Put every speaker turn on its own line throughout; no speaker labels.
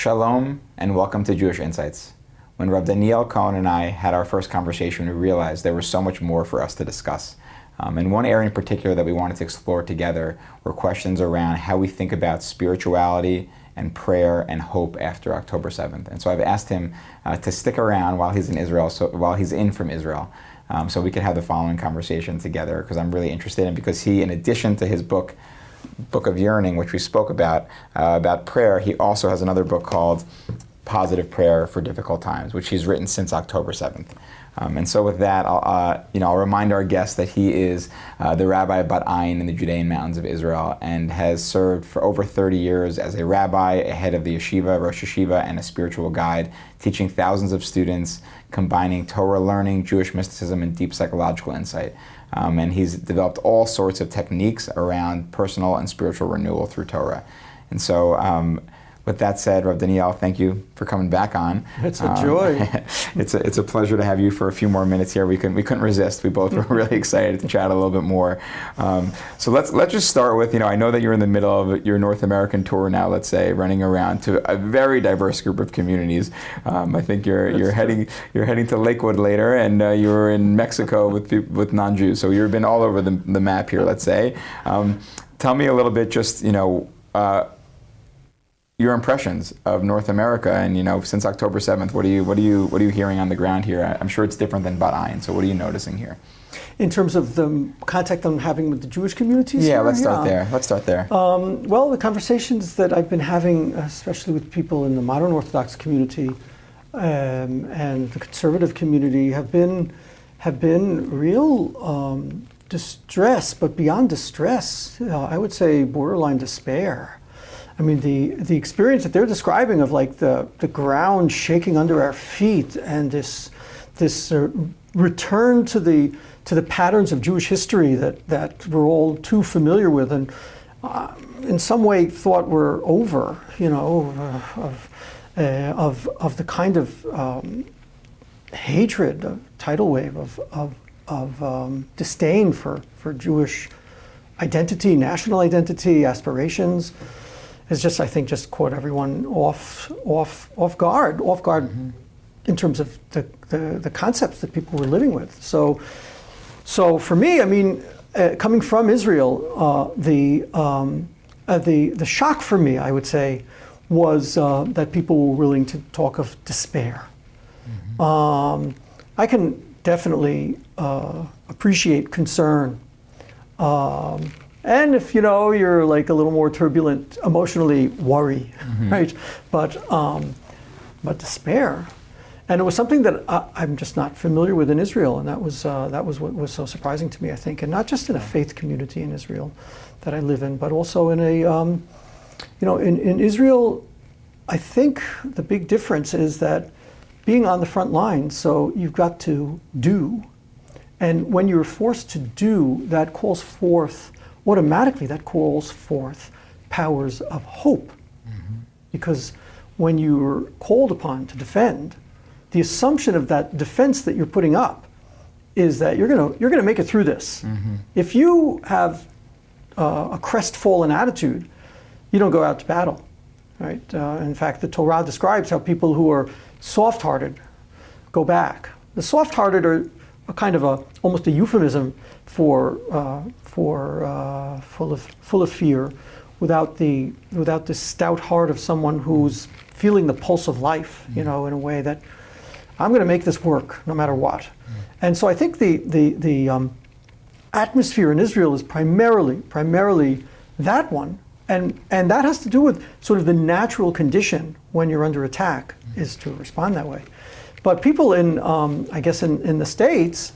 Shalom and welcome to Jewish Insights. When Rav Daniel Kohn and I had our first conversation, we realized there was so much more for us to discuss. And one area in particular that we wanted to explore together were questions around how we think about spirituality and prayer and hope after October 7th. And so I've asked him to stick around while he's in Israel, while he's in from Israel, so we could have the following conversation together, because I'm really interested in, because he, in addition to his book of Yearning, which we spoke about prayer, he also has another book called Positive Prayer for Difficult Times, which he's written since October 7th. And so with that, I'll remind our guests that he is the Rabbi of Bat Ayin in the Judean mountains of Israel, and has served for over 30 years as a rabbi, a head of the yeshiva, Rosh Yeshiva, and a spiritual guide, teaching thousands of students, combining Torah learning, Jewish mysticism, and deep psychological insight. And he's developed all sorts of techniques around personal and spiritual renewal through Torah. And so, with that said, Rav Daniel, thank you for coming back on.
It's a joy.
It's a pleasure to have you for a few more minutes here. We couldn't resist. We both were really excited to chat a little bit more. So let's just start with, I know that you're in the middle of your North American tour now, let's say, running around to a very diverse group of communities. I think you're heading to Lakewood later, and you were in Mexico with non-Jews. So you've been all over the map here, let's say. Tell me a little bit, just your impressions of North America, and since October 7th, what are you hearing on the ground here? I'm sure it's different than Bat Ayin. So what are you noticing here?
In terms of the contact I'm having with the Jewish communities?
Yeah, let's start there.
Well, the conversations that I've been having, especially with people in the modern Orthodox community and the conservative community, have been real distress, but beyond distress, I would say borderline despair. I mean, the experience that they're describing of like the ground shaking under our feet, and this return to the patterns of Jewish history that we're all too familiar with, and in some way thought were over, of the kind of hatred, tidal wave of disdain for Jewish identity, national identity, aspirations. Is just, I think, just caught everyone off guard mm-hmm. in terms of the concepts that people were living with. So for me, I mean, coming from Israel, the shock for me, I would say, was that people were willing to talk of despair. Mm-hmm. I can definitely appreciate concern. And if you're like a little more turbulent emotionally, worry, mm-hmm. right? But despair, and it was something that I'm just not familiar with in Israel, and that was what was so surprising to me, I think, and not just in a faith community in Israel that I live in, but also in a in Israel, I think the big difference is that being on the front line, so you've got to do, and when you're forced to do, that calls forth. Automatically that calls forth powers of hope. Mm-hmm. Because when you're called upon to defend, the assumption of that defense that you're putting up is that you're gonna make it through this. Mm-hmm. If you have a crestfallen attitude, you don't go out to battle, right? In fact, the Torah describes how people who are soft-hearted go back. The soft-hearted are a kind of almost a euphemism for full of fear, without the stout heart of someone who's feeling the pulse of life, in a way that I'm going to make this work no matter what. And so I think the atmosphere in Israel is primarily that one, and that has to do with sort of the natural condition when you're under attack is to respond that way. But people in I guess in the States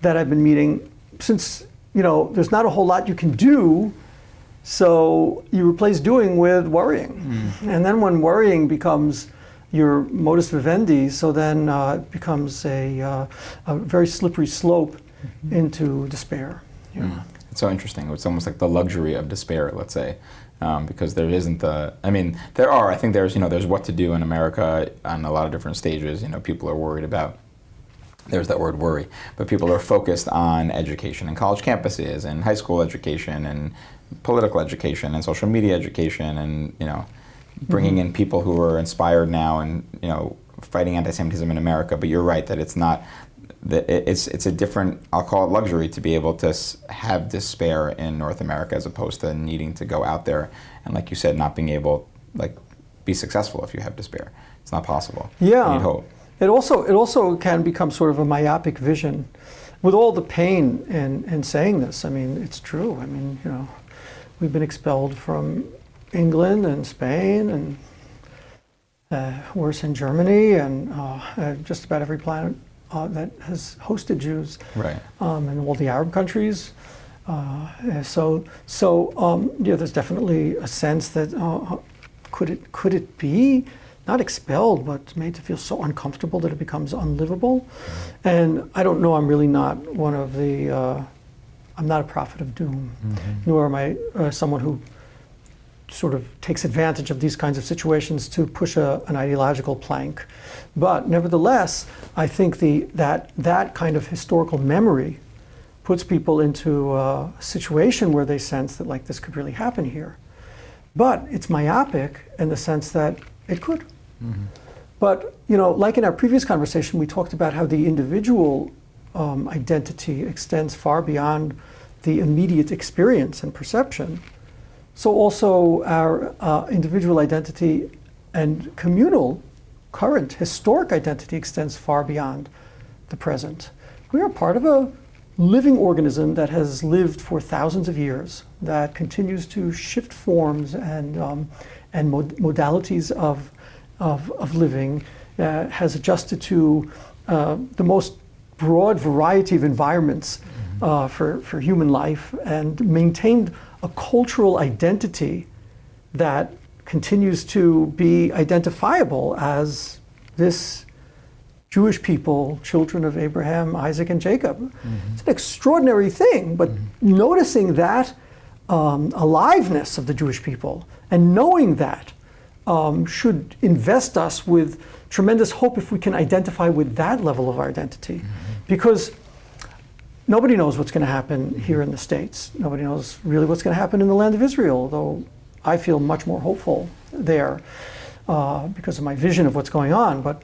that I've been meeting, since there's not a whole lot you can do, so you replace doing with worrying. Mm. And then when worrying becomes your modus vivendi, so then it becomes a very slippery slope mm-hmm. into despair.
Mm. It's so interesting. It's almost like the luxury of despair, let's say, because there isn't there's what to do in America on a lot of different stages. People are worried about, there's that word worry, but people are focused on education and college campuses and high school education and political education and social media education and bringing in people who are inspired now and, fighting anti-Semitism in America. But you're right that it's not, it's a different, I'll call it luxury, to be able to have despair in North America as opposed to needing to go out there and, like you said, not being able, be successful if you have despair. It's not possible.
Yeah.
You need hope.
It also can become sort of a myopic vision. With all the pain in saying this, I mean, it's true. I mean, we've been expelled from England and Spain and worse in Germany and just about every planet that has hosted Jews,
right?
And all the Arab countries. So there's definitely a sense that could it be not expelled, but made to feel so uncomfortable that it becomes unlivable. And I don't know. I'm really not one of the. I'm not a prophet of doom, nor am I someone who sort of takes advantage of these kinds of situations to push an ideological plank. But nevertheless, I think that kind of historical memory puts people into a situation where they sense that this could really happen here. But it's myopic in the sense that it could. But like in our previous conversation, we talked about how the individual identity extends far beyond the immediate experience and perception. So also our individual identity and communal, current, historic identity extends far beyond the present. We are part of a living organism that has lived for thousands of years, that continues to shift forms and modalities of living, has adjusted to the most broad variety of environments for human life, and maintained a cultural identity that continues to be identifiable as this Jewish people, children of Abraham, Isaac, and Jacob. It's an extraordinary thing, but noticing that aliveness of the Jewish people and knowing that should invest us with tremendous hope if we can identify with that level of our identity. Because nobody knows what's going to happen here in the States. Nobody knows really what's going to happen in the land of Israel, though I feel much more hopeful there because of my vision of what's going on. But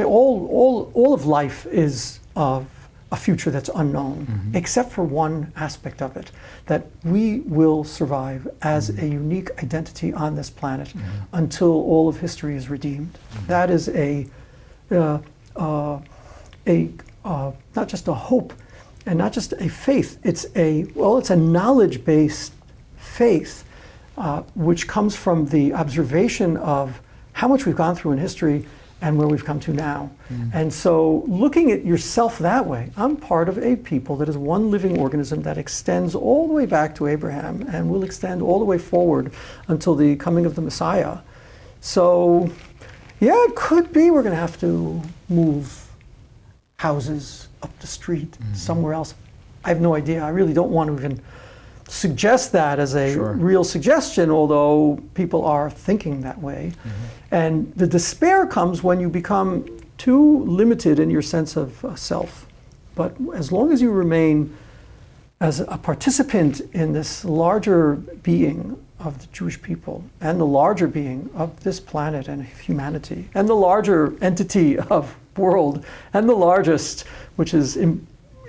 all of life is of a future that's unknown, except for one aspect of it, that we will survive as a unique identity on this planet until all of history is redeemed. That is not just a hope and not just a faith, it's a knowledge-based faith, which comes from the observation of how much we've gone through in history and where we've come to now. And so looking at yourself that way, I'm part of a people that is one living organism that extends all the way back to Abraham and will extend all the way forward until the coming of the Messiah. So yeah, it could be we're going to have to move houses up the street somewhere else. I have no idea. I really don't want to even suggest that as a real suggestion, although people are thinking that way. And the despair comes when you become too limited in your sense of self. But as long as you remain as a participant in this larger being of the Jewish people and the larger being of this planet and humanity and the larger entity of world and the largest, which is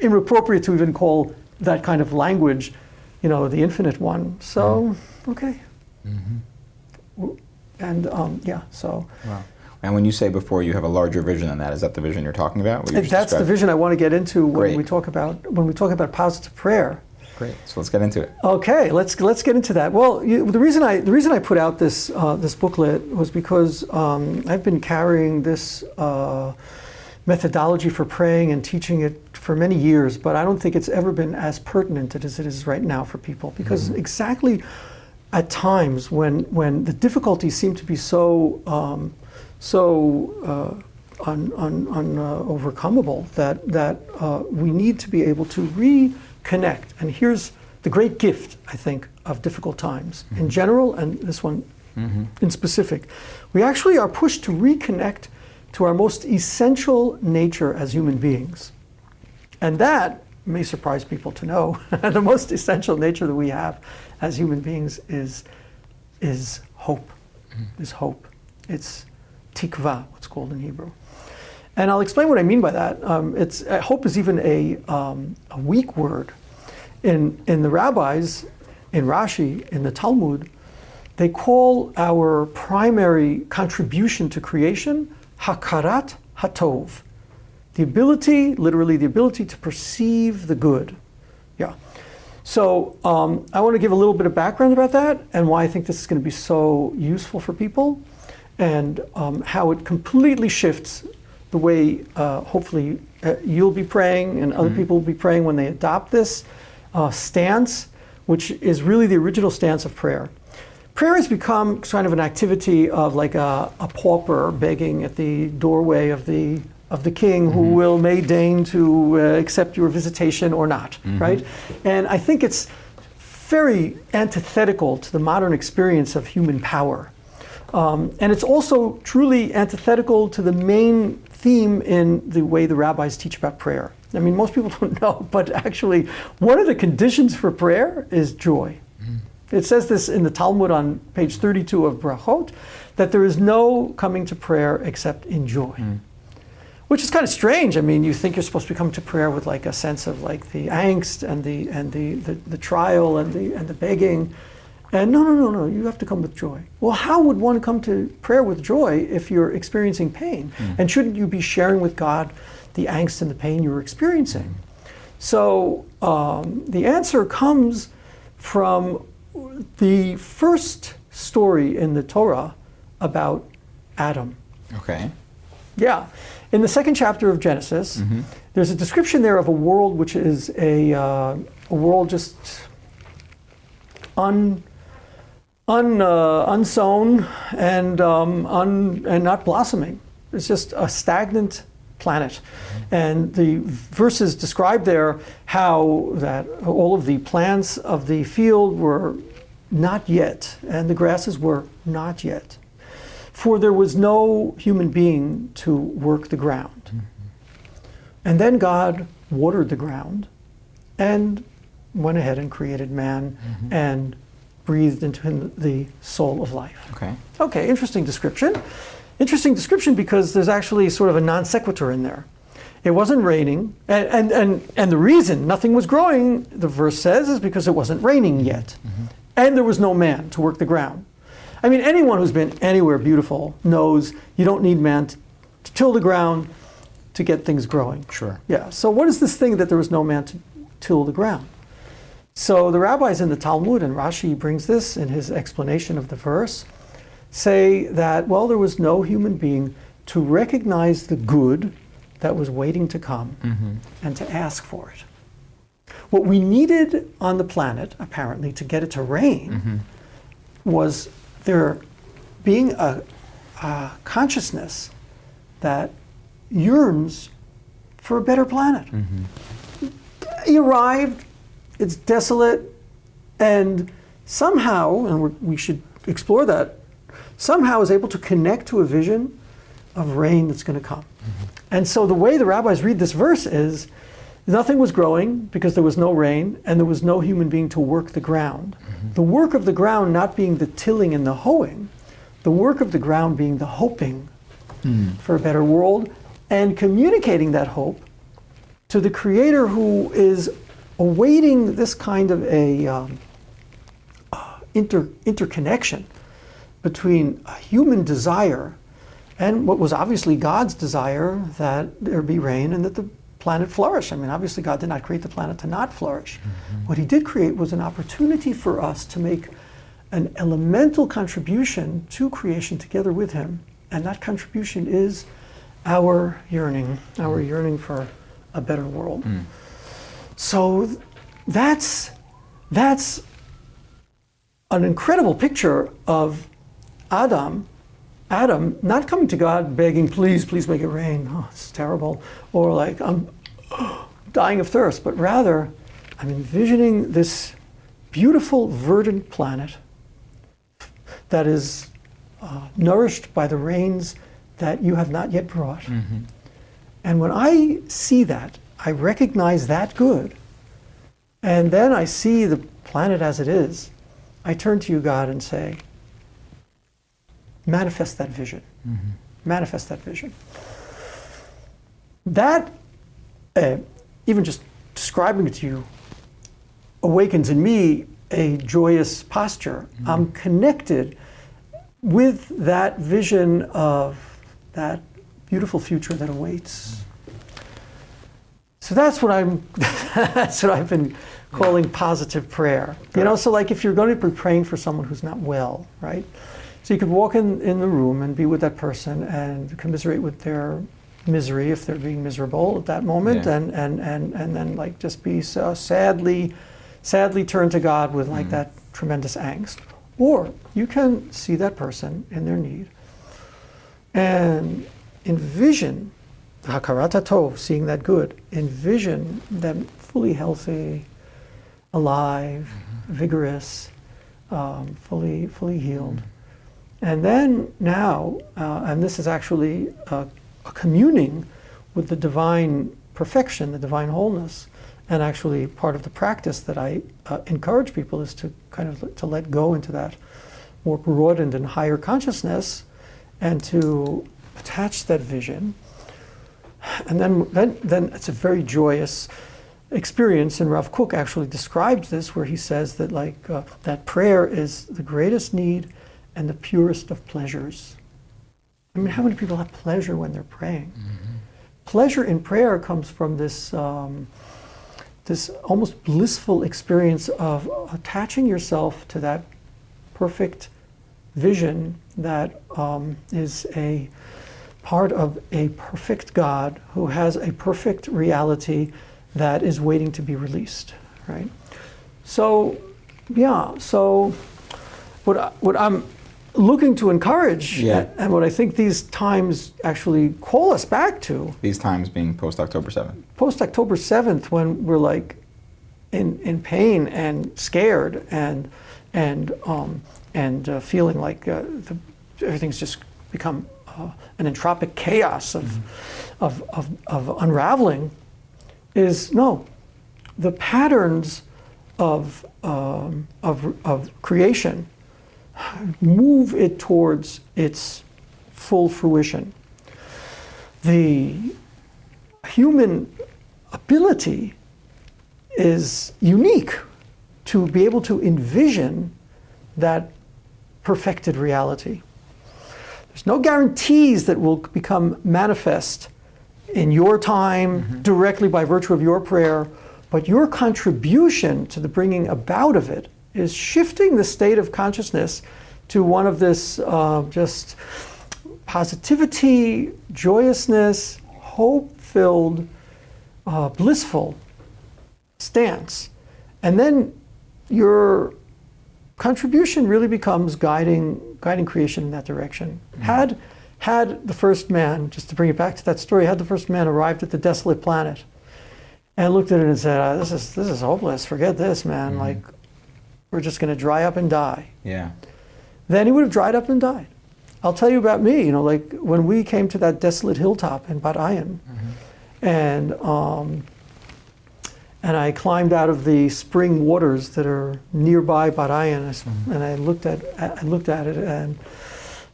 inappropriate to even call that kind of language, the infinite one. So, okay. And so.
Wow. And when you say before you have a larger vision than that, is that the vision you're talking about?
That's the vision I want to get into when we talk about positive prayer.
Great. So let's get into it.
Okay, let's get into that. Well, the reason I put out this booklet was because I've been carrying this methodology for praying and teaching it for many years, but I don't think it's ever been as pertinent as it is right now for people, because exactly at times when the difficulties seem to be so unovercomable that we need to be able to reconnect. And here's the great gift, I think, of difficult times in general, and this one in specific. We actually are pushed to reconnect to our most essential nature as human beings. And that may surprise people to know. The most essential nature that we have as human beings is hope. is hope. It's tikva, what's called in Hebrew. And I'll explain what I mean by that. Hope is even a weak word. In the rabbis, in Rashi, in the Talmud, they call our primary contribution to creation hakarat hatov. The ability, literally the ability to perceive the good. Yeah. So I want to give a little bit of background about that and why I think this is going to be so useful for people, and how it completely shifts the way hopefully you'll be praying and other people will be praying when they adopt this stance, which is really the original stance of prayer. Prayer has become kind of an activity of like a pauper begging at the doorway of the king who may deign to accept your visitation or not, right? And I think it's very antithetical to the modern experience of human power. And it's also truly antithetical to the main theme in the way the rabbis teach about prayer. I mean, most people don't know, but actually, one of the conditions for prayer is joy. It says this in the Talmud on page 32 of Brachot, that there is no coming to prayer except in joy. Which is kind of strange. I mean, you think you're supposed to come to prayer with like a sense of like the angst and the trial and the begging. And no, you have to come with joy. Well, how would one come to prayer with joy if you're experiencing pain? And shouldn't you be sharing with God the angst and the pain you're experiencing? So the answer comes from the first story in the Torah about Adam.
Okay.
Yeah. In the second chapter of Genesis, there's a description there of a world which is a world just unsown and not blossoming. It's just a stagnant planet. And the verses describe there how that all of the plants of the field were not yet, and the grasses were not yet. For there was no human being to work the ground. And then God watered the ground and went ahead and created man and breathed into him the soul of life. Okay, interesting description. Interesting description because there's actually sort of a non sequitur in there. It wasn't raining, and the reason nothing was growing, the verse says, is because it wasn't raining yet. And there was no man to work the ground. I mean, anyone who's been anywhere beautiful knows you don't need man to till the ground to get things growing.
Sure.
Yeah, so what is this thing that there was no man to till the ground? So the rabbis in the Talmud, and Rashi brings this in his explanation of the verse, say that, well, there was no human being to recognize the good that was waiting to come and to ask for it. What we needed on the planet, apparently, to get it to rain was there being a consciousness that yearns for a better planet. He arrived, it's desolate, and somehow, and we should explore that, somehow is able to connect to a vision of rain that's going to come. And so the way the rabbis read this verse is, nothing was growing because there was no rain and there was no human being to work the ground. The work of the ground not being the tilling and the hoeing, the work of the ground being the hoping for a better world and communicating that hope to the Creator who is awaiting this kind of a interconnection between a human desire and what was obviously God's desire, that there be rain and that the planet flourish. I mean, obviously God did not create the planet to not flourish. What he did create was an opportunity for us to make an elemental contribution to creation together with him. And that contribution is our yearning for a better world. So that's an incredible picture of Adam not coming to God begging, please make it rain. Oh, it's terrible. Or like, I'm dying of thirst. But rather, I'm envisioning this beautiful, verdant planet that is nourished by the rains that you have not yet brought. And when I see that, I recognize that good. And then I see the planet as it is. I turn to you, God, and say, manifest that vision. Manifest that vision. That, even just describing it to you, awakens in me a joyous posture. I'm connected with that vision of that beautiful future that awaits. So that's what I've been calling positive prayer. You know, so like if you're going to be praying for someone who's not well, right? So you could walk in the room and be with that person and commiserate with their misery if they're being miserable at that moment, and then like just be so sadly turn to God with like that tremendous angst. Or you can see that person in their need and envision Hakarat Tov, seeing that good, envision them fully healthy, alive, vigorous, fully healed. And then now, and this is actually a communing with the divine perfection, the divine wholeness, and actually part of the practice that I encourage people is to kind of to let go into that more broadened and higher consciousness, and to attach that vision. And then it's a very joyous experience, and Rav Kook actually describes this, where he says that like that prayer is the greatest need and the purest of pleasures. I mean, how many people have pleasure when they're praying? Pleasure in prayer comes from this this almost blissful experience of attaching yourself to that perfect vision that is a part of a perfect God who has a perfect reality that is waiting to be released, right? So, yeah, so what I'm looking to encourage, and what I think these times actually call us back to.
These times being post-October 7th. Post-October
7th, when we're like in pain and scared and feeling like everything's just become an entropic chaos of unraveling, is the patterns of creation move it towards its full fruition. The human ability is unique to be able to envision that perfected reality. There's no guarantees that will become manifest in your time directly by virtue of your prayer, but your contribution to the bringing about of it is shifting the state of consciousness to one of this just positivity, joyousness, hope-filled, blissful stance. And then your contribution really becomes guiding creation in that direction. Had the first man, just to bring it back to that story, had the first man arrived at the desolate planet and looked at it and said, this is hopeless, forget this, man, like, we're just going to dry up and die.
Yeah.
Then he would have dried up and died. I'll tell you about me, like when we came to that desolate hilltop in Bat Ayin, and I climbed out of the spring waters that are nearby Bat Ayin, and I looked at it and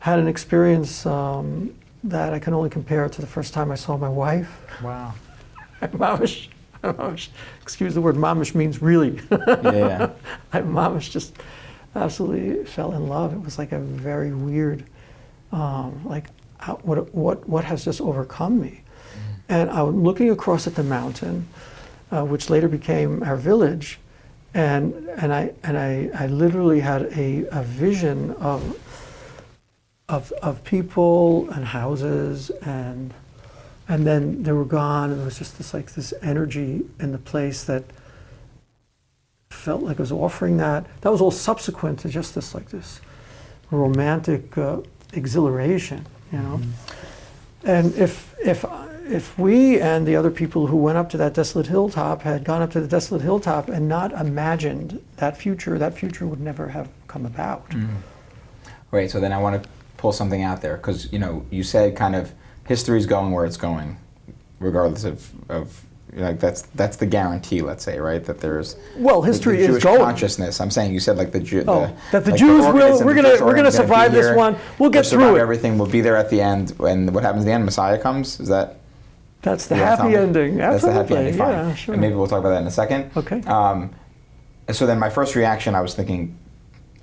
had an experience that I can only compare to the first time I saw my wife.
Wow.
Mamish, excuse the word, mamish means really.
Yeah.
Mamish just absolutely fell in love. It was like a very weird, what has just overcome me? And I'm looking across at the mountain, which later became our village, and I literally had a vision of people and houses, and then they were gone, and there was just this energy in the place that felt like it was offering that. That was all subsequent to just this romantic exhilaration, And if we and the other people who went up to that desolate hilltop had gone up to the desolate hilltop and not imagined that future would never have come about.
Right, so then I want to pull something out there, because you said kind of history's going where it's going, regardless of like that's the guarantee, let's say, right? That there's
history
the
is
Jewish
going.
Consciousness. I'm saying you said like
That the
like
Jews
the
will. We're
Jewish
gonna
organ
survive
be
this
here,
one. We'll get
survive
through it.
Everything will be there at the end. And what happens at the end? Messiah comes. Is that?
That's the
Yeah,
happy ending.
That's the
Absolutely.
happy ending. Fine.
Yeah, sure.
And maybe we'll talk about that in a second.
Okay.
So then my first reaction, I was thinking,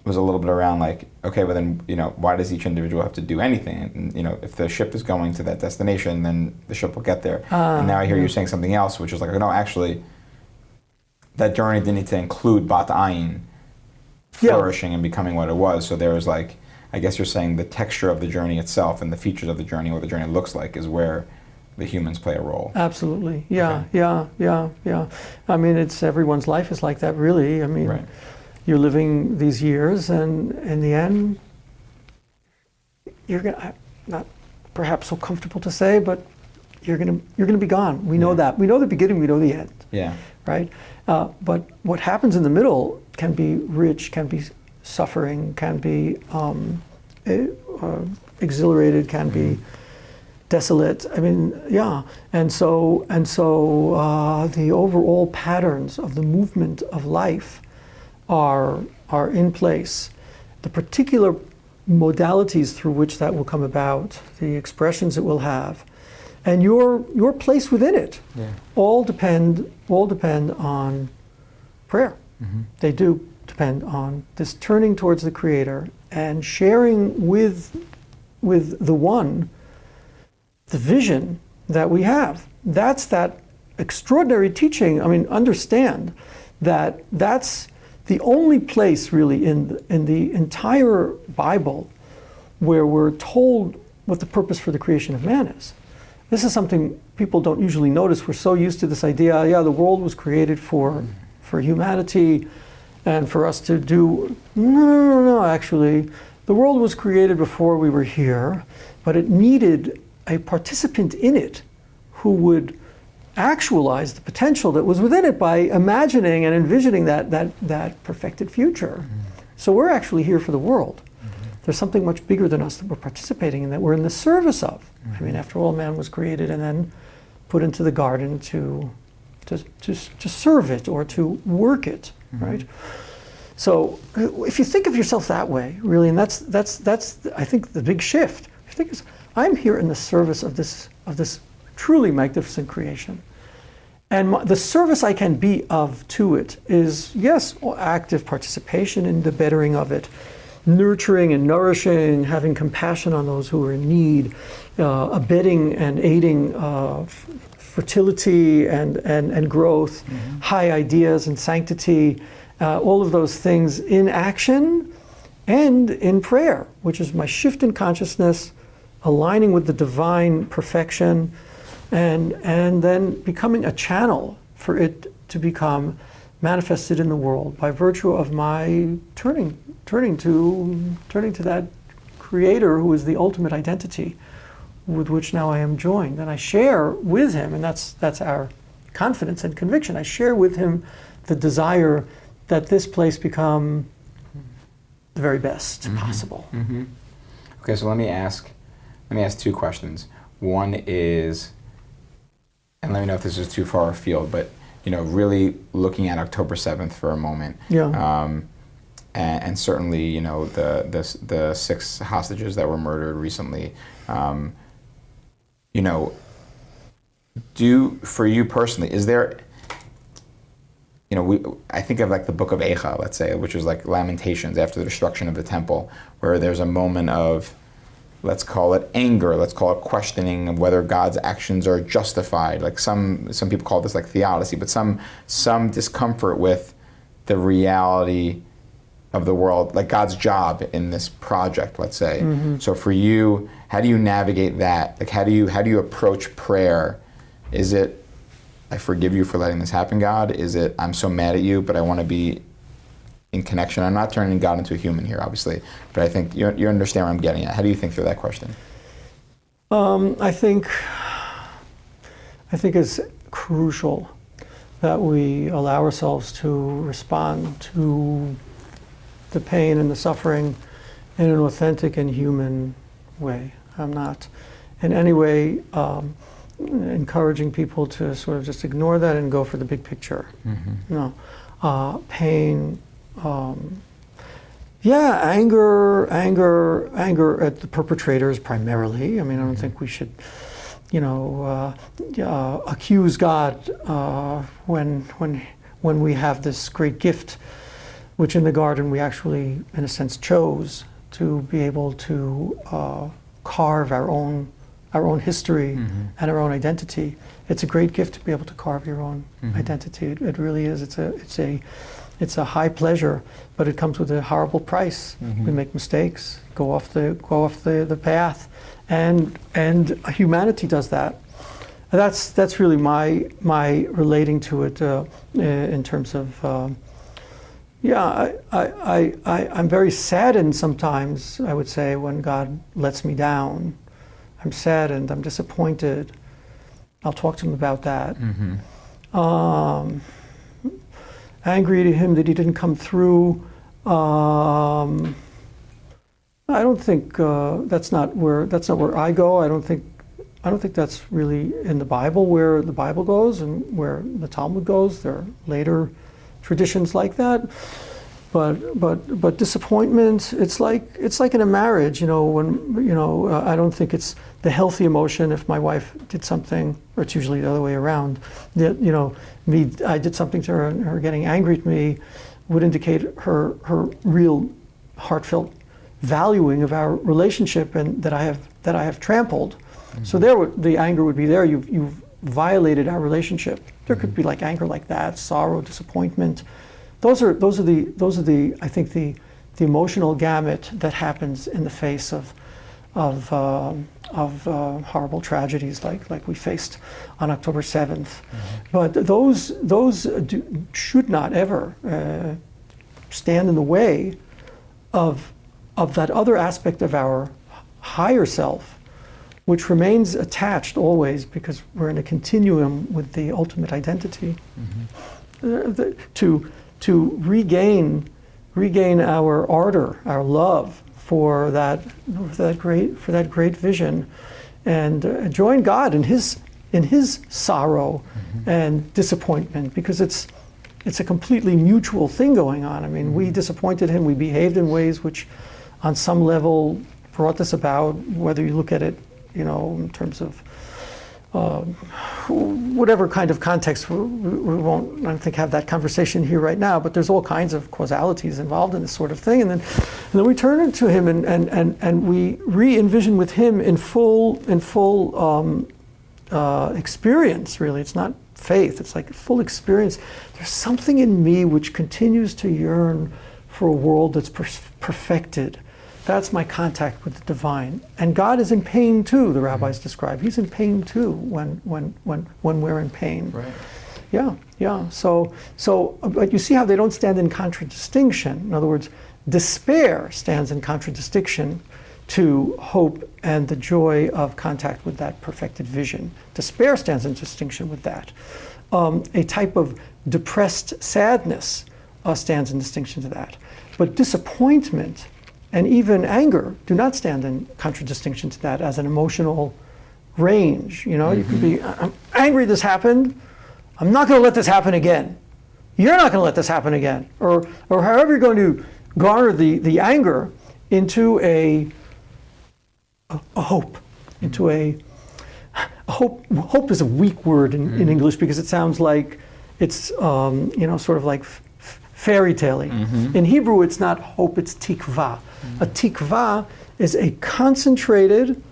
was a little bit around like, okay, but then, why does each individual have to do anything? And, if the ship is going to that destination, then the ship will get there. And now I hear you saying something else, which is like, no, actually, that journey didn't need to include Bat Ayin flourishing and becoming what it was. So there was like, I guess you're saying the texture of the journey itself and the features of the journey, what the journey looks like, is where the humans play a role.
Absolutely. Yeah,
Okay.
yeah. I mean, everyone's life is like that, really. I mean,
Right.
you're living these years, and in the end, you're gonna, not perhaps so comfortable to say, but you're gonna be gone. We know that. We know the beginning. We know the end.
Yeah.
Right. But what happens in the middle can be rich, can be suffering, can be exhilarated, can be desolate. I mean, yeah. And so the overall patterns of the movement of life are in place. The particular modalities through which that will come about, the expressions it will have, and your place within it, all depend on prayer.
Mm-hmm.
They do depend on this turning towards the Creator and sharing with the One the vision that we have. That's that extraordinary teaching. I mean, understand that that's the only place really in the entire Bible where we're told what the purpose for the creation of man is. This is something people don't usually notice. We're so used to this idea, the world was created for humanity and for us to do. No, actually. The world was created before we were here, but it needed a participant in it who would actualize the potential that was within it by imagining and envisioning that perfected future. So we're actually here for the world. There's something much bigger than us that we're participating in, that we're in the service of. I mean, after all, man was created and then put into the garden to serve it or to work it, right? So if you think of yourself that way, really, and that's I think the big shift. If you think, I'm here in the service of this truly magnificent creation. And the service I can be of to it is, yes, active participation in the bettering of it, nurturing and nourishing, having compassion on those who are in need, abetting and aiding fertility and growth, high ideas and sanctity, all of those things in action and in prayer, which is my shift in consciousness, aligning with the divine perfection, and then becoming a channel for it to become manifested in the world by virtue of my turning to that Creator who is the ultimate identity with which now I am joined. And I share with Him, and that's our confidence and conviction, I share with Him the desire that this place become the very best possible.
Okay, so let me ask two questions. One is, and let me know if this is too far afield, but really looking at October 7th for a moment.
Yeah.
And certainly, the 6 hostages that were murdered recently. For you personally, is there? I think of like the book of Eicha, let's say, which is like Lamentations after the destruction of the temple, where there's a moment of, let's call it anger, let's call it questioning of whether God's actions are justified. Like some people call this like theodicy, but some discomfort with the reality of the world, like God's job in this project, let's say. So for you, how do you navigate that? Like how do you approach prayer? Is it, I forgive you for letting this happen, God? Is it, I'm so mad at you, but I want to be in connection? I'm not turning God into a human here, obviously, but I think you understand where I'm getting at. How do you think through that question?
I think it's crucial that we allow ourselves to respond to the pain and the suffering in an authentic and human way. I'm not in any way encouraging people to sort of just ignore that and go for the big picture. No, pain. Anger at the perpetrators primarily. I mean, I don't think we should, accuse God when we have this great gift, which in the garden we actually, in a sense, chose to be able to carve our own history and our own identity. It's a great gift to be able to carve your own identity. It really is. It's a high pleasure, but it comes with a horrible price. We make mistakes, go off the path, and humanity does that. That's really my relating to it in terms of. I'm very saddened sometimes, I would say, when God lets me down. I'm saddened, I'm disappointed. I'll talk to him about that. Angry to him that he didn't come through. I don't think that's not where I go. I don't think that's really in the Bible where the Bible goes and where the Talmud goes. There are later traditions like that, but disappointment. It's like in a marriage. When I don't think it's the healthy emotion if my wife did something, or it's usually the other way around. That I did something to her, and her getting angry at me would indicate her real heartfelt valuing of our relationship, and that I have trampled. So the anger would be there. You've violated our relationship. There could be like anger like that, sorrow, disappointment. Those are the I think the emotional gamut that happens in the face of horrible tragedies like we faced on October 7th. But those should not ever stand in the way of that other aspect of our higher self, which remains attached always because we're in a continuum with the ultimate identity. To regain our ardor, our love for that great vision, and join God in His sorrow and disappointment, because it's a completely mutual thing going on. I mean, we disappointed Him. We behaved in ways which, on some level, brought this about. Whether you look at it, in terms of whatever kind of context, we won't, I don't think, have that conversation here right now, but there's all kinds of causalities involved in this sort of thing. And then we turn to him and we re-envision with him in full experience, really. It's not faith, it's like full experience. There's something in me which continues to yearn for a world that's perfected. That's my contact with the divine. And God is in pain too, the rabbis describe. He's in pain too when we're in pain.
Right.
Yeah. So, but you see how they don't stand in contradistinction. In other words, despair stands in contradistinction to hope and the joy of contact with that perfected vision. Despair stands in distinction with that. A type of depressed sadness stands in distinction to that. But disappointment and even anger do not stand in contradistinction to that as an emotional range. You could be, I'm angry this happened, I'm not going to let this happen again. You're not going to let this happen again. Or however you're going to garner the anger into a hope, into a hope. Hope is a weak word in English because it sounds like it's, sort of like fairy tale-y. In Hebrew, it's not hope, it's tikva. A tikva is a concentrated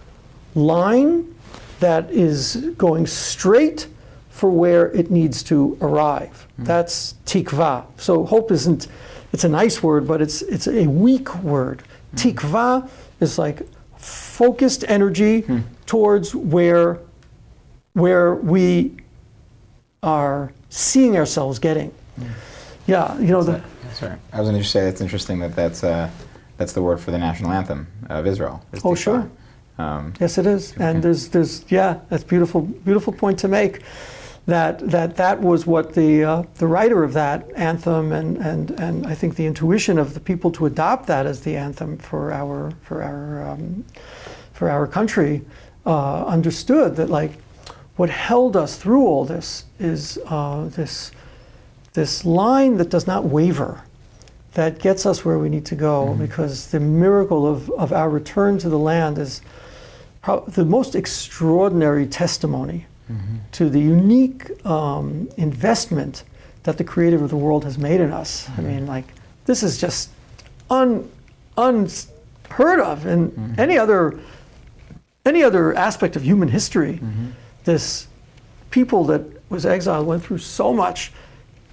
line that is going straight for where it needs to arrive. That's tikva. So hope isn't, it's a nice word, but it's a weak word. Tikva is like focused energy towards where we are seeing ourselves getting. Yeah,
Sorry, I was going to say that's interesting that's the word for the national anthem of Israel.
Oh, sure. Yes, it is. Okay. And there's that's beautiful point to make. That was what the writer of that anthem and I think the intuition of the people to adopt that as the anthem for our country understood that, like, what held us through all this is this line that does not waver, that gets us where we need to go, because the miracle of our return to the land is the most extraordinary testimony to the unique investment that the Creator of the world has made in us. I mean, like, this is just unheard of in any other aspect of human history. This people that was exiled went through so much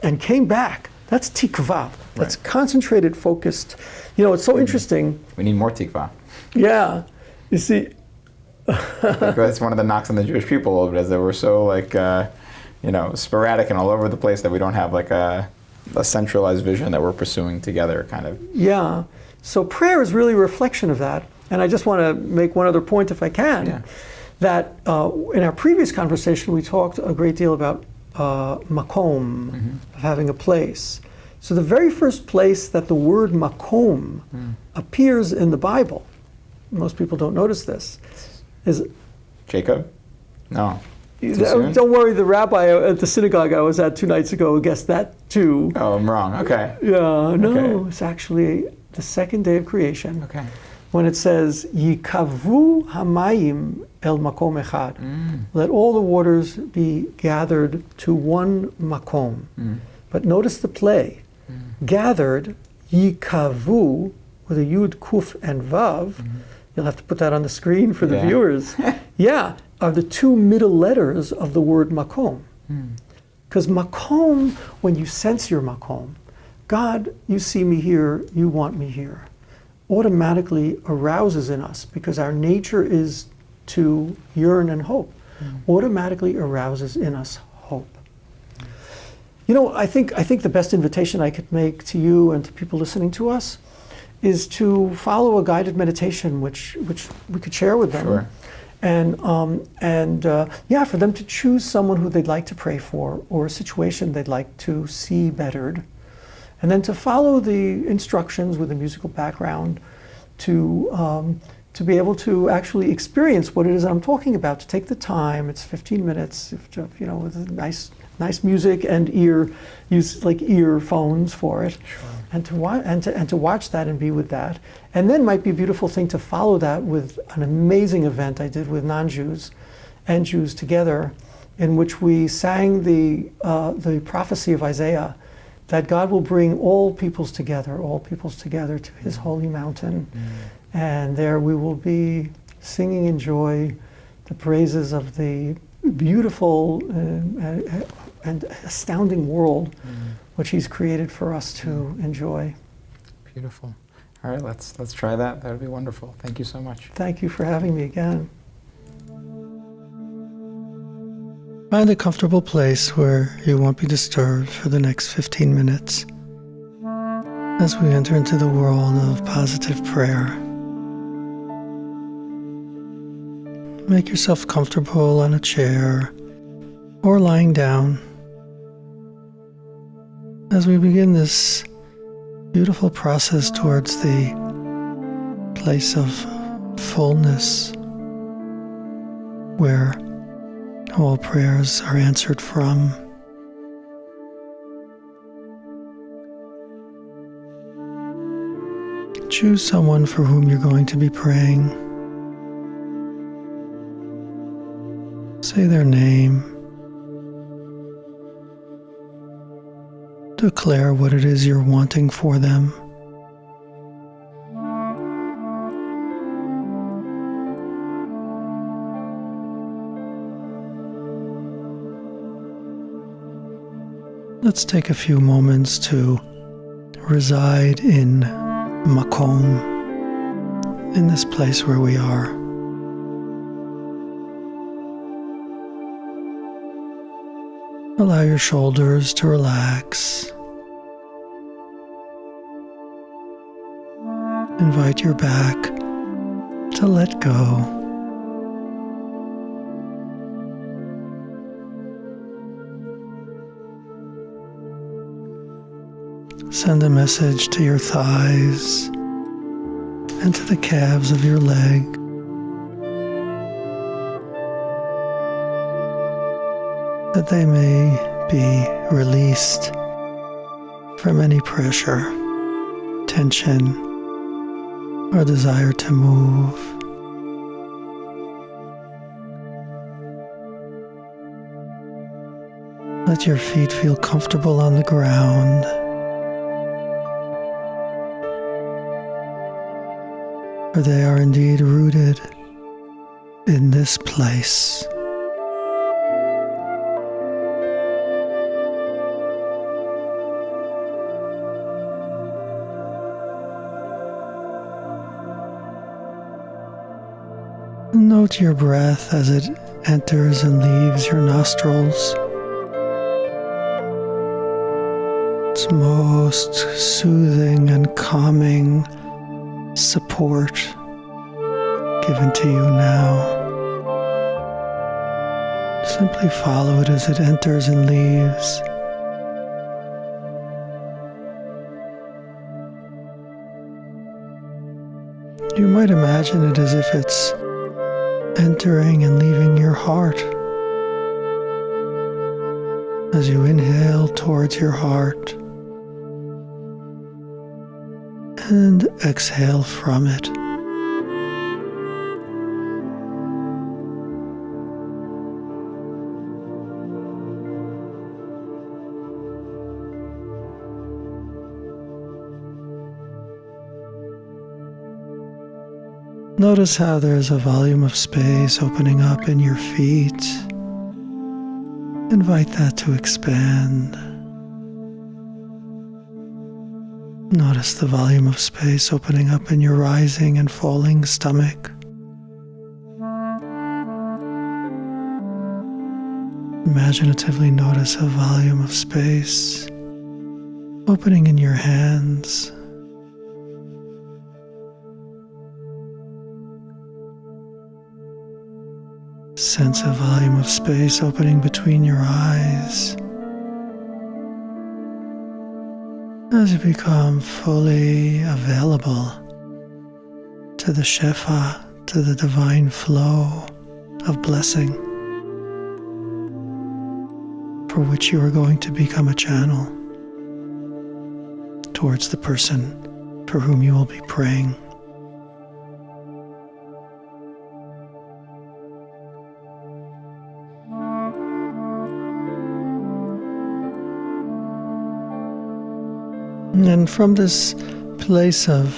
and came back. That's tikva. That's concentrated, focused. You know, it's so interesting.
We need more tikva.
Yeah, you see.
That's one of the knocks on the Jewish people a little bit, is that we're so sporadic and all over the place that we don't have like a centralized vision that we're pursuing together, kind of.
Yeah. So prayer is really a reflection of that. And I just want to make one other point, if I can.
Yeah.
That in our previous conversation, we talked a great deal about makom, having a place. So the very first place that the word makom appears in the Bible, most people don't notice this, is
Jacob? No. Too soon?
Don't worry, the rabbi at the synagogue I was at 2 nights ago guessed that too.
Oh, I'm wrong. Okay.
Yeah, no,
Okay.
it's actually the second day of creation.
Okay.
When it says, Yikavu hamayim el makom echad. Let all the waters be gathered to one makom. But notice the play. Gathered, yikavu, with a yud, kuf, and vav. You'll have to put that on the screen for the viewers. Yeah, are the two middle letters of the word makom. Because makom, when you sense your makom, God, you see me here, you want me here, automatically arouses in us, because our nature is to yearn and hope, automatically arouses in us hope. You know, I think the best invitation I could make to you and to people listening to us is to follow a guided meditation, which we could share with them.
Sure.
And for them to choose someone who they'd like to pray for, or a situation they'd like to see bettered, and then to follow the instructions with a musical background to be able to actually experience what it is I'm talking about. To take the time, it's 15 minutes, with nice music and use like earphones for it.
Sure.
And to watch that and be with that. And then might be a beautiful thing to follow that with an amazing event I did with non-Jews and Jews together, in which we sang the prophecy of Isiah, that God will bring all peoples together to His holy mountain. And there we will be singing in joy the praises of the beautiful and astounding world which He's created for us to enjoy.
Beautiful. All right, let's try that. That would be wonderful. Thank you so much.
Thank you for having me again.
Find a comfortable place where you won't be disturbed for the next 15 minutes as we enter into the world of positive prayer. Make yourself comfortable on a chair or lying down as we begin this beautiful process towards the place of fullness, where all prayers are answered from. Choose someone for whom you're going to be praying. Say their name. Declare what it is you're wanting for them. Let's take a few moments to reside in Makom, in this place where we are. Allow your shoulders to relax. Invite your back to let go. Send a message to your thighs and to the calves of your leg. that they may be released from any pressure, tension, or desire to move. Let your feet feel comfortable on the ground. For they are indeed rooted in this place. Note your breath as it enters and leaves your nostrils. It's most soothing and calming support given to you now. Simply follow it as it enters and leaves. You might imagine it as if it's entering and leaving your heart. As you inhale towards your heart and exhale from it. Notice how there's a volume of space opening up in your feet. Invite that to expand. Notice the volume of space opening up in your rising and falling stomach. Imaginatively notice a volume of space opening in your hands. Sense a volume of space opening between your eyes as you become fully available to the Shefa, to the divine flow of blessing for which you are going to become a channel towards the person for whom you will be praying. And from this place of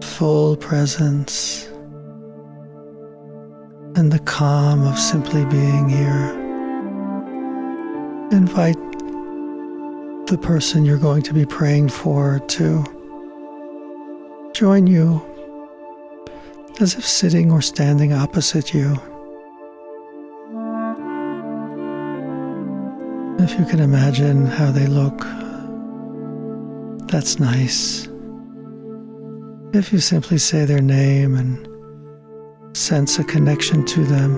full presence and the calm of simply being here, invite the person you're going to be praying for to join you as if sitting or standing opposite you. If you can imagine how they look, that's nice. If you simply say their name and sense a connection to them,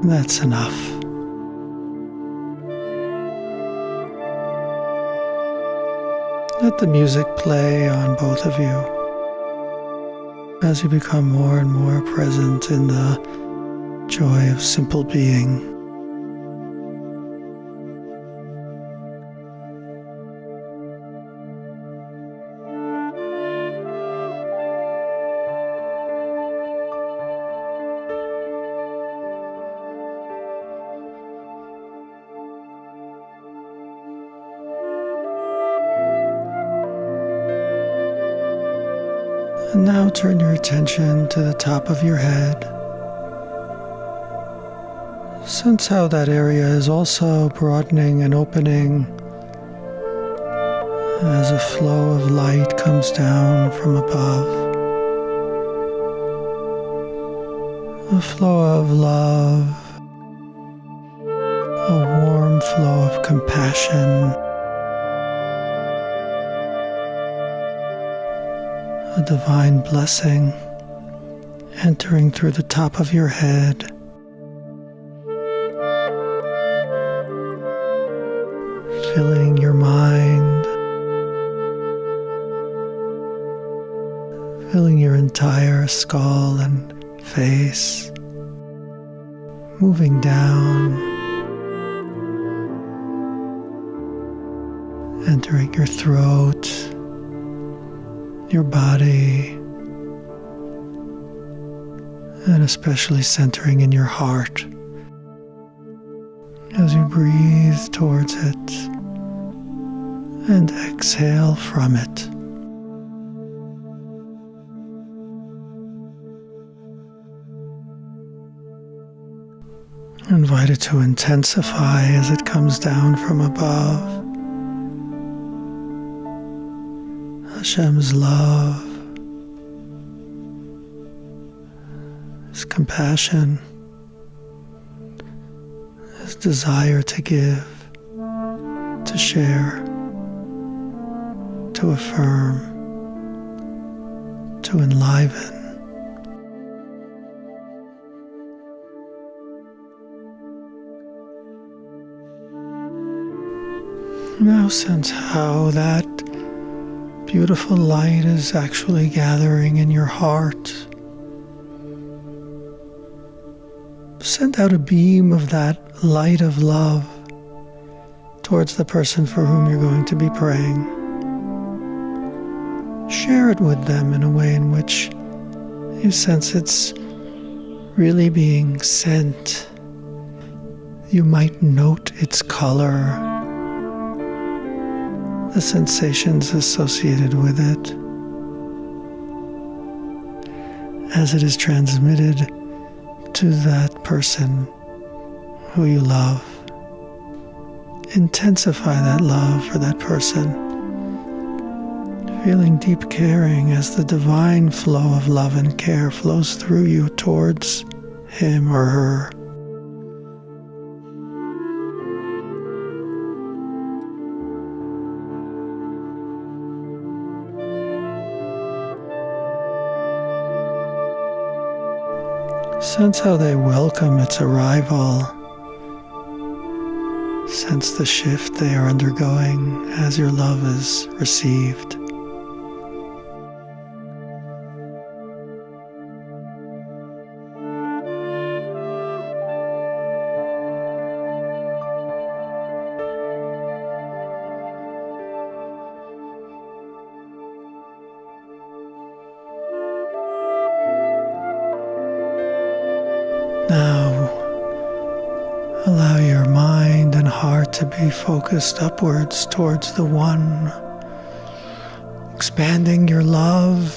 that's enough. Let the music play on both of you as you become more and more present in the joy of simple being. And now turn your attention to the top of your head. Sense how that area is also broadening and opening as a flow of light comes down from above. A flow of love, a warm flow of compassion, a divine blessing entering through the top of your head, filling your mind, filling your entire skull and face moving down, entering your throat, your body, and especially centering in your heart as you breathe towards it and exhale from it. Invite it to intensify as it comes down from above. Hashem's love, His compassion, His desire to give, to share, to affirm, to enliven. Now sense how that beautiful light is actually gathering in your heart. Send out a beam of that light of love towards the person for whom you're going to be praying. Share it with them in a way in which you sense it's really being sent. You might note its color, the sensations associated with it, as it is transmitted to that person who you love. Intensify that love for that person, feeling deep caring as the divine flow of love and care flows through you towards him or her. Sense how they welcome its arrival. Sense the shift they are undergoing as your love is received. Now, allow your mind and heart to be focused upwards towards the One, expanding your love,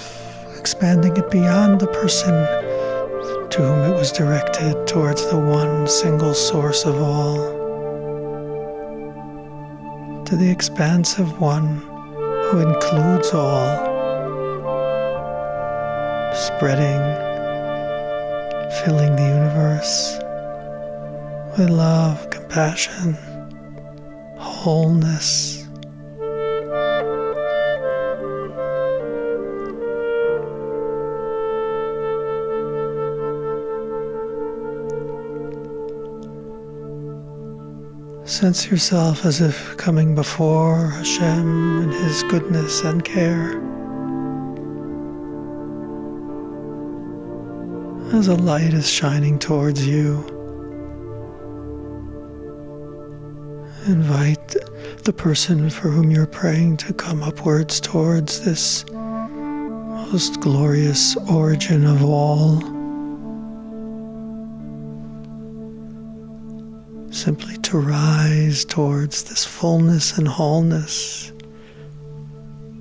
expanding it beyond the person to whom it was directed, towards the one single source of all, to the expansive One who includes all, spreading, filling the universe with love, compassion, wholeness. Sense yourself as if coming before Hashem in His goodness and care. As a light is shining towards you, invite the person for whom you're praying to come upwards towards this most glorious origin of all. Simply to rise towards this fullness and wholeness,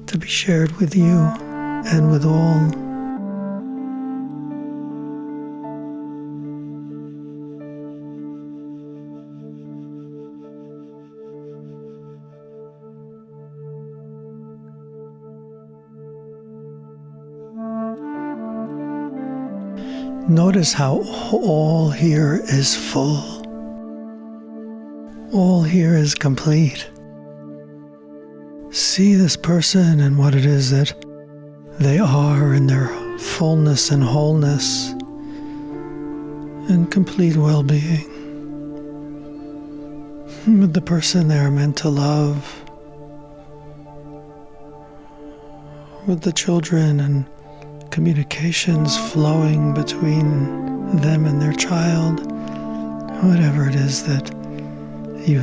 to be shared with you and with all. Notice how all here is full. All here is complete. See this person and what it is that they are in their fullness and wholeness and complete well-being. With the person they are meant to love, with the children and communications flowing between them and their child, whatever it is that you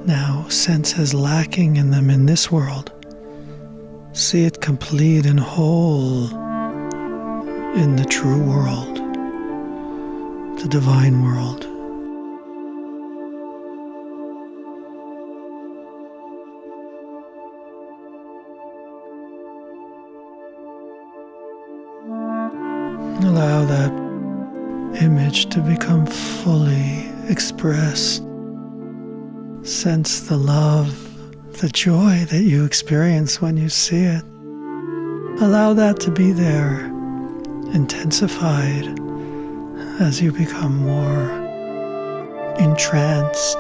now sense as lacking in them in this world, see it complete and whole in the true world, the divine world. Allow that image to become fully expressed. Sense the love, the joy that you experience when you see it. Allow that to be there, intensified as you become more entranced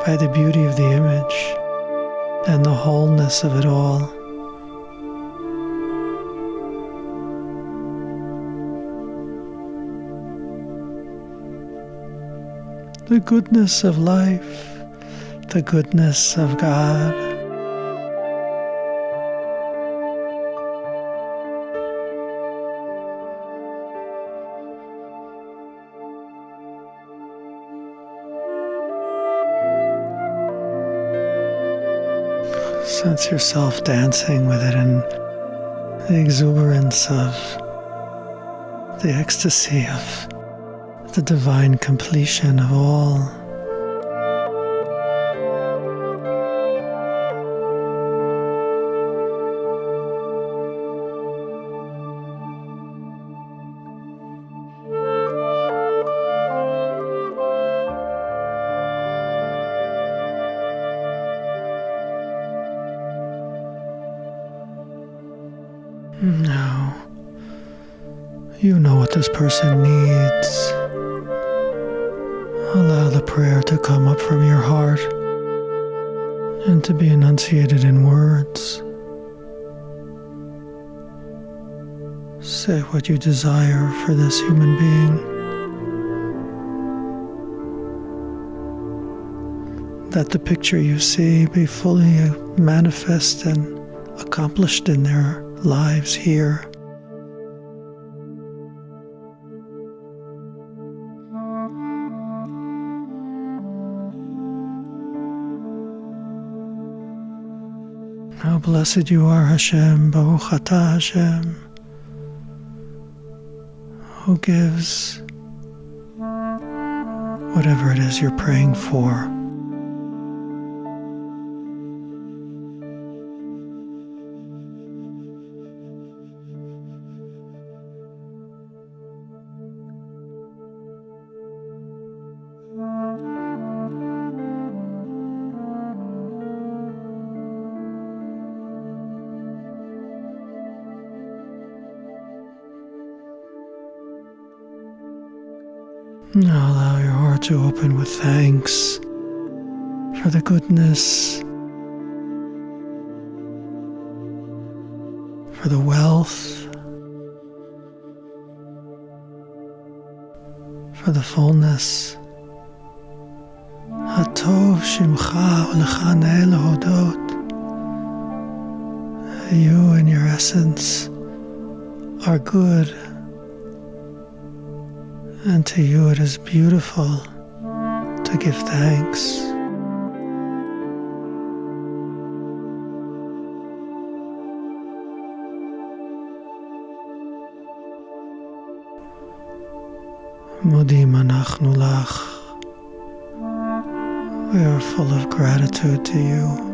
by the beauty of the image and the wholeness of it all. The goodness of life, the goodness of God. Sense yourself dancing with it in the exuberance of the ecstasy of the divine completion of all. Now, you know what this person needs. Allow the prayer to come up from your heart and to be enunciated in words. Say what you desire for this human being. That the picture you see be fully manifest and accomplished in their lives here. How blessed you are, Hashem, Baruch Atah Hashem, who gives whatever it is you're praying for. Now allow your heart to open with thanks for the goodness, for the wealth, for the fullness. Hatov Shimcha Ulecha Ne'eh Lahodot. You in your essence are good. And to you it is beautiful to give thanks. Modim anachnu lach. We are full of gratitude to you.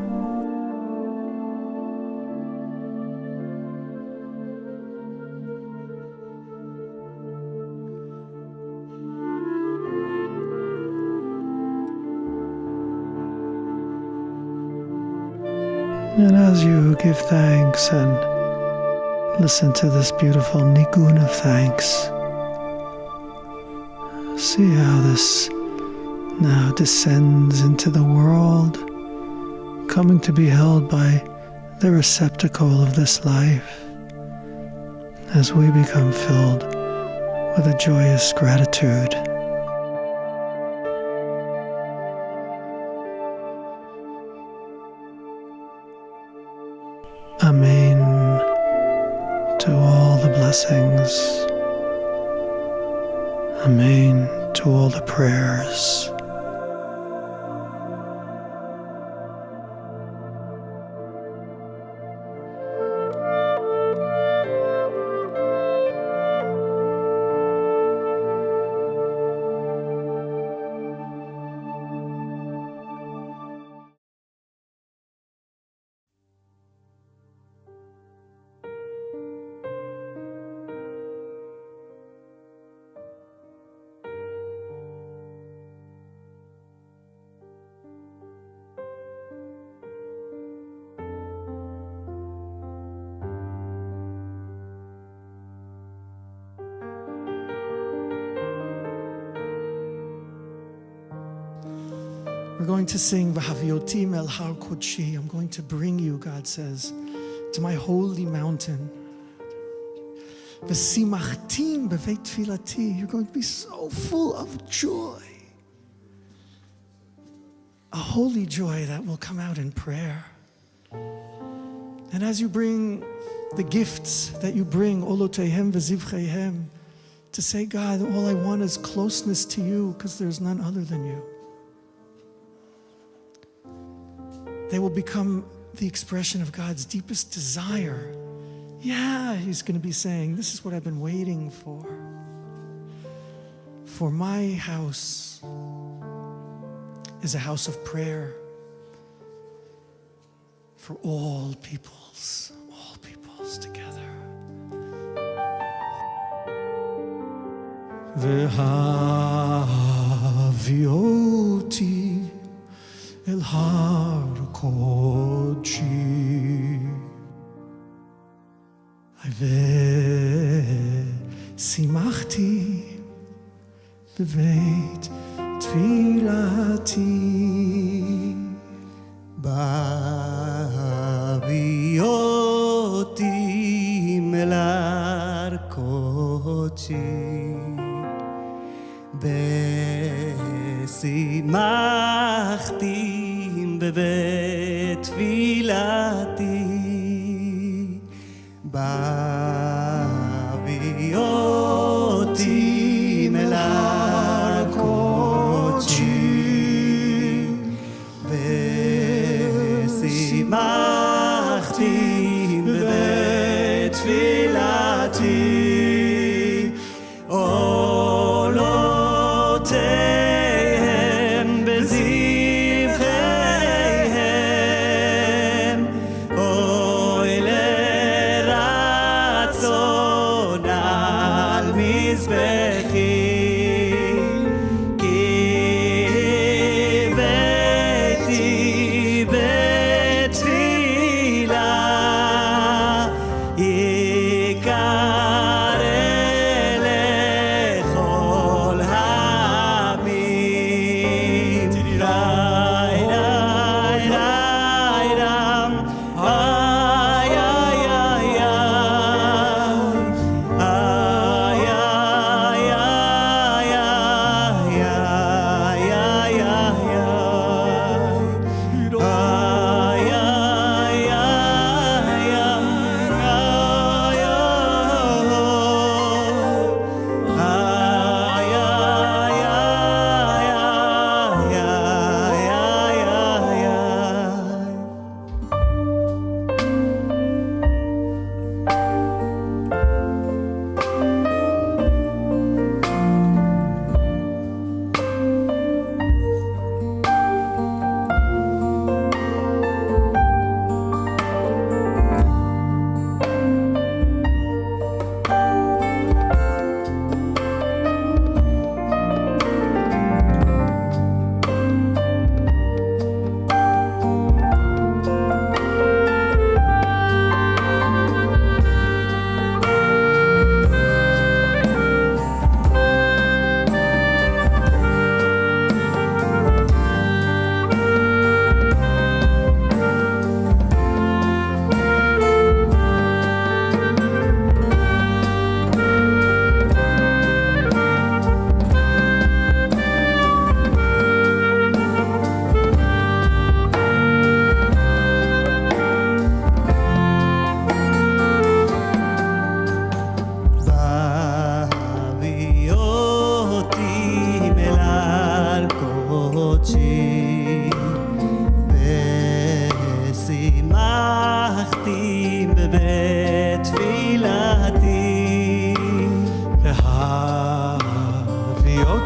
And as you give thanks and listen to this beautiful nigun of thanks, see how this now descends into the world, coming to be held by the receptacle of this life, as we become filled with a joyous gratitude. Amen to all the blessings. Amen to all the prayers. We're going to sing V'haviotim el har kodshi. I'm going to bring you, God says, to my holy mountain. V'simachtim beveit tfilati. You're going to be so full of joy. A holy joy that will come out in prayer. And as you bring the gifts that you bring, olotehem v'zivchehem, to say, God, all I want is closeness to you because there's none other than you. They will become the expression of God's deepest desire. Yeah, he's going to be saying, this is what I've been waiting for. For my house is a house of prayer for all peoples together. V'havioti el har kodshi ve'simachti beveit tfilati ba'avioti el har kodshi ve'simachti בתפילתי בהביא אותי אל הר קודשי ושימחתי בתפילתי עולותיהם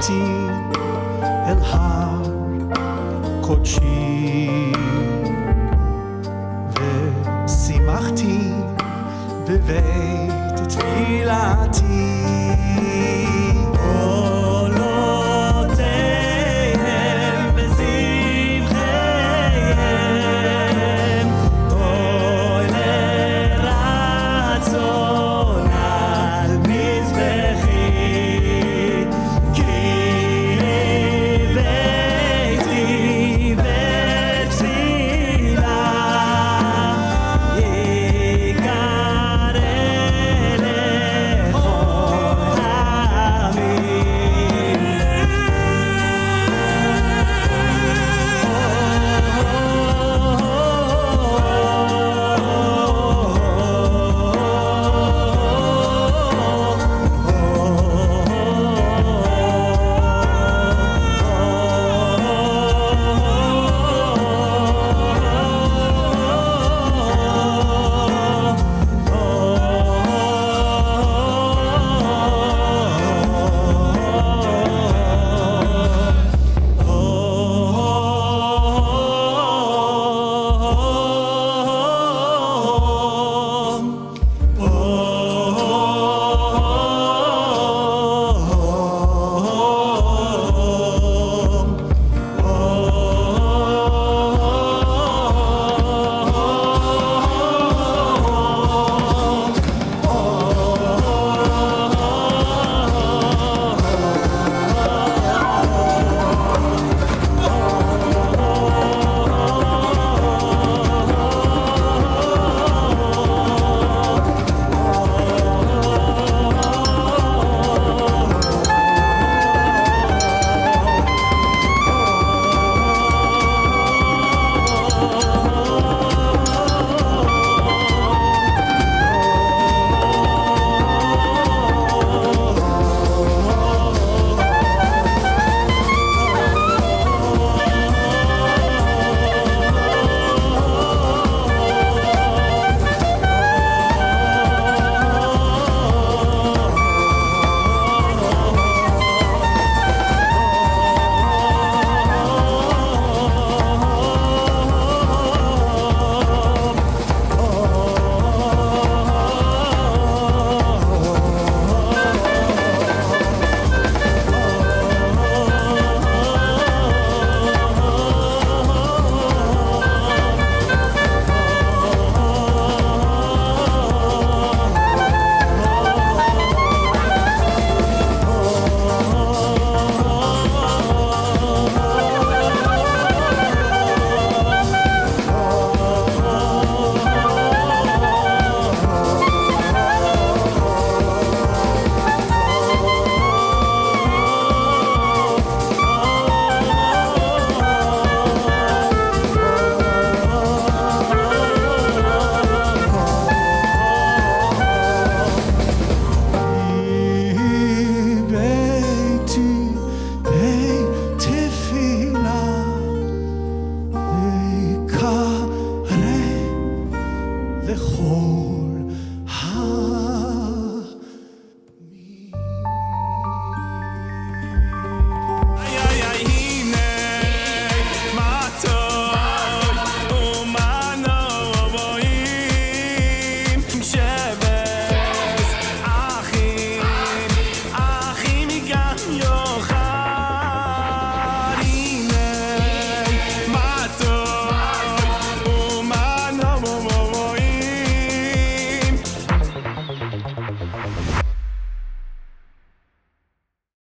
עברתי אל הר קודשי ושימחתי בבית תפילתי